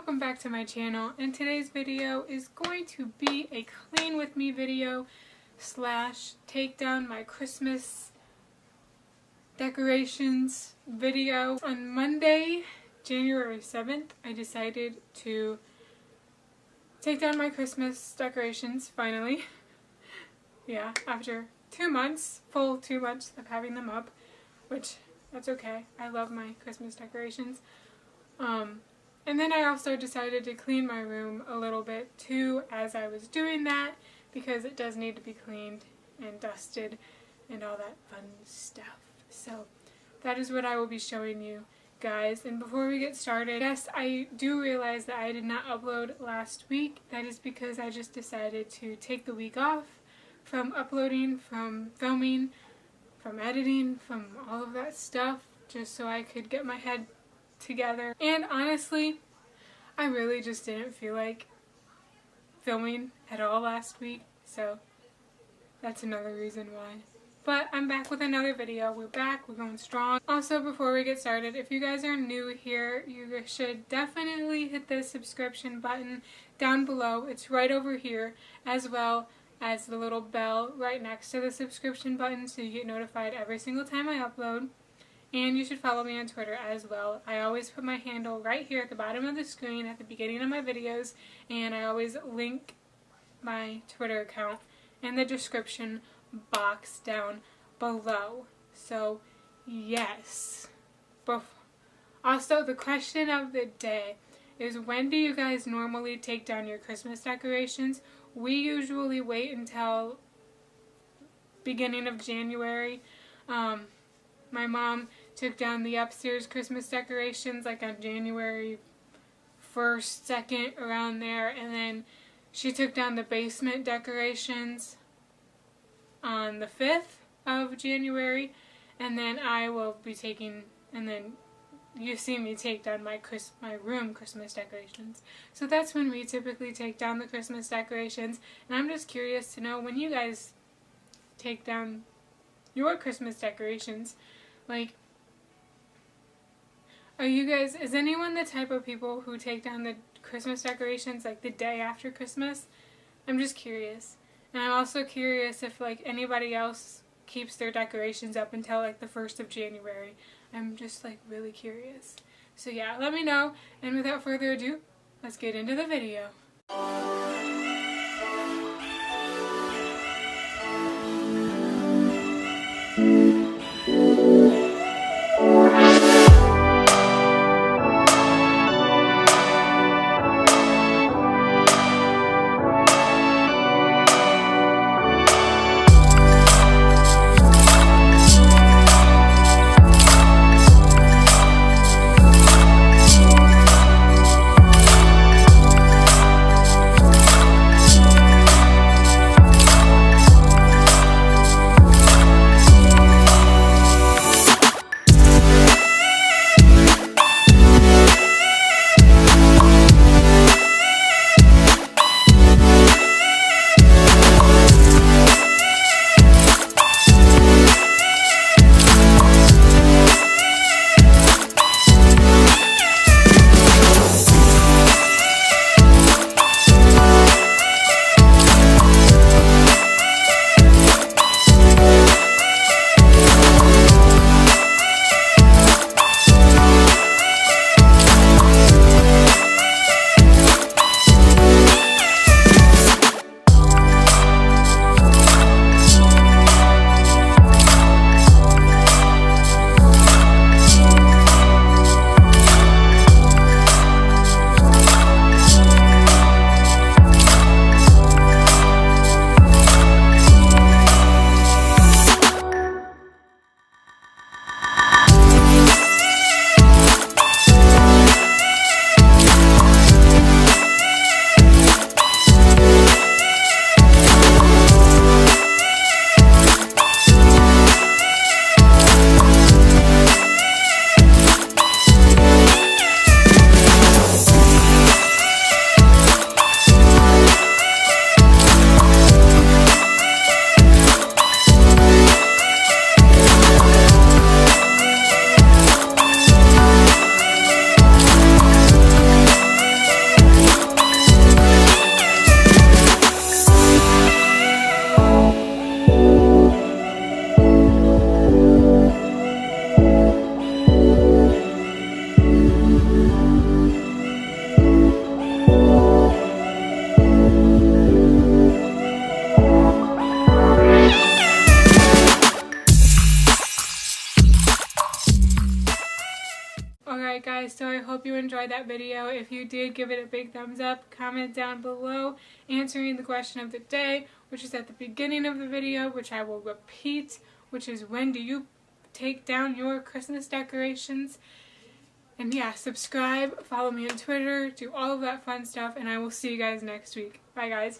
welcome back to my channel, and today's video is going to be a clean with me video slash take down my Christmas decorations video. On Monday, January 7th, I decided to take down my Christmas decorations finally. Yeah, after 2 months, full 2 months of having them up, which that's okay. I love my Christmas decorations. And then I also decided to clean my room a little bit too as I was doing that, because it does need to be cleaned and dusted and all that fun stuff. So that is what I will be showing you guys. And before we get started, yes, I do realize that I did not upload last week. That is because I just decided to take the week off from uploading, from filming, from editing, from all of that stuff, just so I could get my head together. And honestly, I really just didn't feel like filming at all last week, so that's another reason why. But I'm back with another video. We're back, we're going strong. Also, before we get started, if you guys are new here, you should definitely hit the subscription button down below. It's right over here, as well as the little bell right next to the subscription button, so you get notified every single time I upload. And you should follow me on Twitter as well. I always put my handle right here at the bottom of the screen at the beginning of my videos, and I always link my Twitter account in the description box down below. So yes. Also, the question of the day is, when do you guys normally take down your Christmas decorations? We usually wait until beginning of January. My mom took down the upstairs Christmas decorations like on January 1st, 2nd, around there, and then she took down the basement decorations on the 5th of January, and then I will be taking, and then you see me take down my room Christmas decorations. So that's when we typically take down the Christmas decorations, and I'm just curious to know when you guys take down your Christmas decorations. Like, are you guys, is anyone the type of people who take down the Christmas decorations like the day after Christmas? I'm just curious. And I'm also curious if like anybody else keeps their decorations up until like the 1st of January. I'm just like really curious. So yeah, let me know. And without further ado, let's get into the video. enjoyed that video. If you did, give it a big thumbs up. Comment down below answering the question of the day, which is at the beginning of the video, which I will repeat, which is, when do you take down your Christmas decorations? And yeah, subscribe, follow me on Twitter, do all of that fun stuff, and I will see you guys next week. Bye guys.